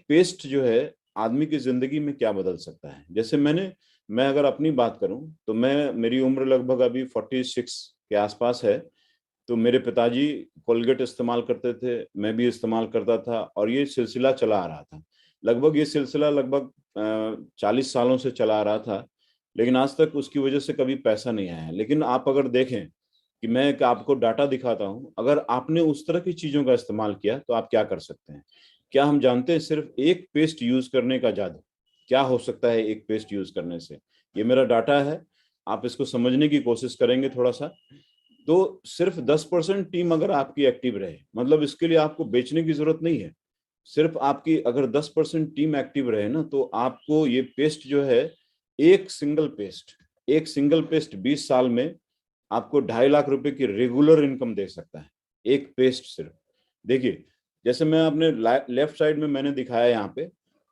Paste जो है आदमी की जिंदगी में क्या बदल सकता है। जैसे मैं अगर अपनी बात करूं तो मेरी उम्र लगभग अभी 46 के आसपास है। तो मेरे पिताजी कोलगेट इस्तेमाल करते थे, मैं भी इस्तेमाल करता था और ये सिलसिला चला आ रहा था। ये सिलसिला लगभग 40 सालों से चला आ रहा था। लेकिन आज तक उसकी वजह से कभी पैसा नहीं आया। लेकिन आप अगर देखें कि मैं एक आपको डाटा दिखाता हूं, अगर आपने उस तरह की चीजों का इस्तेमाल किया तो आप क्या कर सकते हैं। क्या हम जानते हैं सिर्फ एक पेस्ट यूज करने का जादू क्या हो सकता है। एक पेस्ट यूज करने से, ये मेरा डाटा है, आप इसको समझने की कोशिश करेंगे थोड़ा सा, तो सिर्फ 10% टीम अगर आपकी एक्टिव रहे, मतलब इसके लिए आपको बेचने की जरूरत नहीं है। सिर्फ आपकी अगर 10% टीम एक्टिव रहे ना, तो आपको ये पेस्ट जो है, एक सिंगल पेस्ट 20 साल में आपको 2.5 लाख रुपए की रेगुलर इनकम दे सकता है। एक पेस्ट सिर्फ। देखिए, जैसे मैं अपने लेफ्ट साइड में मैंने दिखाया यहाँ पे,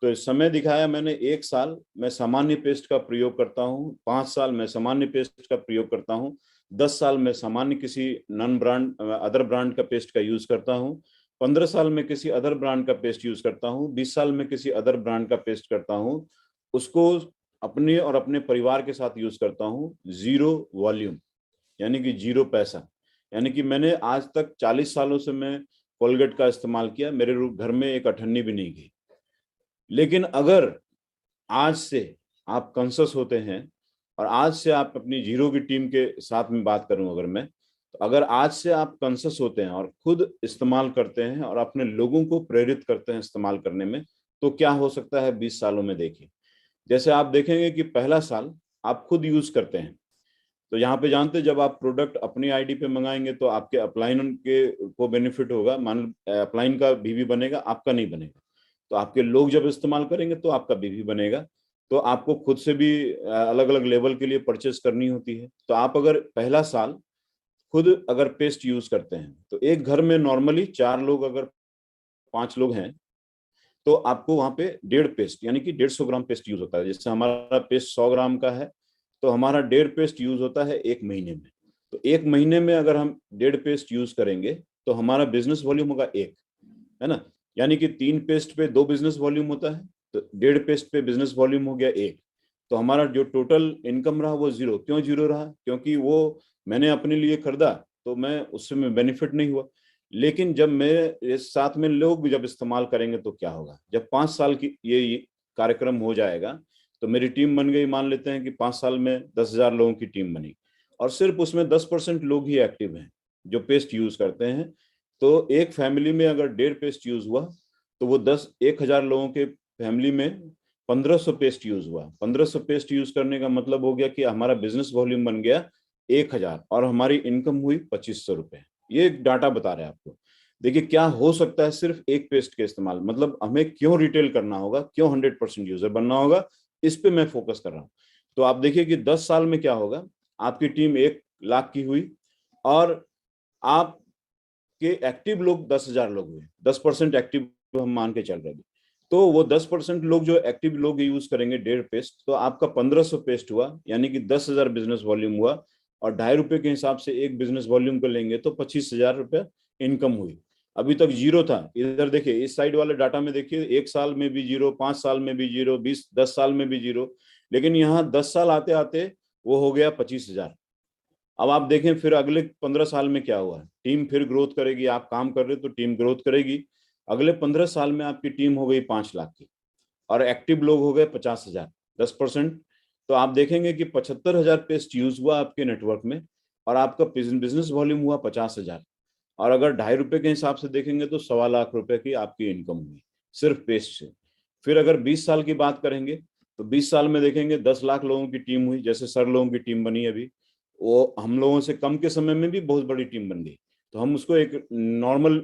तो इस समय दिखाया मैंने 1 साल मैं सामान्य पेस्ट का प्रयोग करता हूँ, 5 साल मैं सामान्य पेस्ट का प्रयोग करता हूँ, 10 साल में सामान्य किसी नॉन ब्रांड अदर ब्रांड का पेस्ट का यूज करता हूँ, 15 साल में किसी अदर ब्रांड का पेस्ट यूज करता हूँ, 20 साल में किसी अदर ब्रांड का पेस्ट करता हूँ। उसको अपने और अपने परिवार के साथ यूज करता हूँ, जीरो वॉल्यूम, यानी कि जीरो पैसा। यानी कि मैंने आज तक 40 सालों से मैं कोलगेट का इस्तेमाल किया, मेरे घर में एक अठन्नी भी नहीं गई। लेकिन अगर आज से आप कॉन्शियस होते हैं और आज से आप अपनी जीरो की टीम के साथ में बात करूं, अगर मैं, तो अगर आज से आप कॉन्शियस होते हैं और खुद इस्तेमाल करते हैं और अपने लोगों को प्रेरित करते हैं इस्तेमाल करने में, तो क्या हो सकता है 20 सालों में। देखिए, जैसे आप देखेंगे कि पहला साल आप खुद यूज करते हैं, तो यहाँ पे जानते हैं, जब आप प्रोडक्ट अपनी आईडी पे मंगाएंगे तो आपके अपलाइन के को बेनिफिट होगा, मान अपलाइन का बीवी बनेगा, आपका नहीं बनेगा। तो आपके लोग जब इस्तेमाल करेंगे तो आपका बीवी बनेगा। तो आपको खुद से भी अलग अलग लेवल के लिए परचेस करनी होती है। तो आप अगर पहला साल खुद अगर पेस्ट यूज करते हैं, तो एक घर में नॉर्मली 4 लोग, अगर 5 लोग हैं, तो आपको वहां पे 1.5 पेस्ट यानी कि 150 ग्राम पेस्ट यूज होता है। जैसे हमारा पेस्ट 100 ग्राम का है, तो हमारा 1.5 पेस्ट यूज होता है 1 महीने में। तो 1 महीने में अगर हम 1.5 पेस्ट यूज करेंगे तो हमारा बिजनेस वॉल्यूम होगा 1, है ना। यानी कि 3 पेस्ट पे 2 बिजनेस वॉल्यूम होता है, तो 1.5 पेस्ट पे बिजनेस वॉल्यूम हो गया 1। तो हमारा जो टोटल इनकम रहा वो जीरो। क्यों जीरो रहा? क्योंकि वो मैंने अपने लिए खरीदा, तो मैं उससे मैं बेनिफिट नहीं हुआ। लेकिन जब मेरे साथ में लोग जब इस्तेमाल करेंगे तो क्या होगा, जब 5 साल की ये कार्यक्रम हो जाएगा, तो मेरी टीम बन गई, मान लेते हैं कि 5 साल में 10,000 लोगों की टीम बनी, और सिर्फ उसमें 10% लोग ही एक्टिव हैं जो पेस्ट यूज करते हैं। तो एक फैमिली में अगर 1.5 पेस्ट यूज हुआ, तो वो 1,000 लोगों के फैमिली में 1,500 पेस्ट यूज हुआ। 1,500 पेस्ट यूज करने का मतलब हो गया कि हमारा बिजनेस वॉल्यूम बन गया 1,000 और हमारी इनकम हुई 2,500 रुपए। ये एक डाटा बता रहे हैं आपको। देखिए क्या हो सकता है सिर्फ एक पेस्ट के इस्तेमाल। मतलब हमें क्यों रिटेल करना होगा, क्यों 100% यूजर बनना होगा, इस पे मैं फोकस कर रहा हूँ। तो आप देखिए कि 10 साल में क्या होगा। आपकी टीम 1 लाख की हुई और आप के एक्टिव लोग 10,000 लोग हुए। 10% एक्टिव हम मान के चल रहे हैं। तो वो 10% लोग जो एक्टिव लोग यूज करेंगे 1.5 पेस्ट, तो आपका 1,500 पेस्ट हुआ, यानी कि 10,000 बिजनेस वॉल्यूम हुआ। और ₹2.5 के हिसाब से एक बिजनेस वॉल्यूम को लेंगे तो 25,000 रुपये इनकम हुई। अभी तक जीरो था। इधर देखिए, इस साइड वाले डाटा में देखिए, 1 साल में भी जीरो, 5 साल में भी जीरो, 10 साल में भी जीरो। लेकिन यहाँ 10 साल आते आते वो हो गया 25,000। अब आप देखें फिर अगले 15 साल में क्या हुआ। टीम फिर ग्रोथ करेगी, आप काम कर रहे हो तो टीम ग्रोथ करेगी। अगले 15 साल में आपकी टीम हो गई 5 लाख की और एक्टिव लोग हो गए 50,000। 10%। तो आप देखेंगे कि 75,000 पेस्ट यूज हुआ आपके नेटवर्क में और आपका बिजनेस वॉल्यूम हुआ 50,000। और अगर ₹2.5 के हिसाब से देखेंगे तो 1,25,000 रुपए की आपकी इनकम हुई सिर्फ पेस्ट से। फिर अगर 20 साल की बात करेंगे, तो 20 साल में देखेंगे 10 लाख लोगों की टीम हुई, जैसे सर लोगों की टीम बनी अभी। वो हम लोगों से कम के समय में भी बहुत बड़ी टीम बन गई। तो हम उसको एक नॉर्मल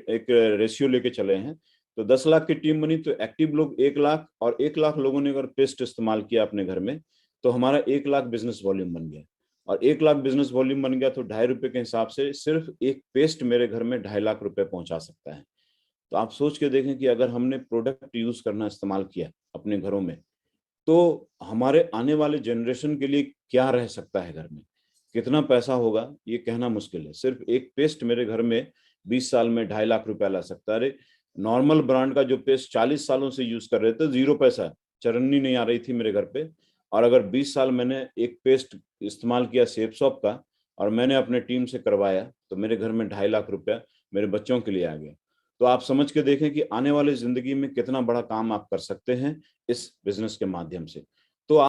एक रेशियो लेके चले हैं। तो 10 लाख की टीम बनी, तो एक्टिव लोग 1 लाख, और 1 लाख लोगों ने अगर पेस्ट इस्तेमाल किया अपने घर में, तो हमारा 1 लाख बिजनेस वॉल्यूम बन गया। और 1 लाख बिजनेस वॉल्यूम बन गया, तो ₹2.5 के हिसाब से सिर्फ एक पेस्ट मेरे घर में 2.5 लाख रुपए पहुंचा सकता है। तो आप सोच के देखें कि अगर हमने प्रोडक्ट यूज करना इस्तेमाल किया अपने घरों में, तो हमारे आने वाले जनरेशन के लिए क्या रह सकता है घर में, कितना पैसा होगा, ये कहना मुश्किल है। सिर्फ एक पेस्ट मेरे घर में 20 साल में 2.5 लाख रुपया ला सकता है। अरे नॉर्मल ब्रांड का जो पेस्ट 40 सालों से यूज कर रहे थे, 0 पैसा, चरन्नी नहीं आ रही थी मेरे घर पे। और अगर 20 साल मैंने एक पेस्ट इस्तेमाल किया सेफ सॉप का और मैंने अपने टीम से करवाया, तो मेरे घर में 2.5 लाख रुपया मेरे बच्चों के लिए आ गया। तो आप समझ के देखें कि आने वाली जिंदगी में कितना बड़ा काम आप कर सकते हैं इस बिजनेस के माध्यम से।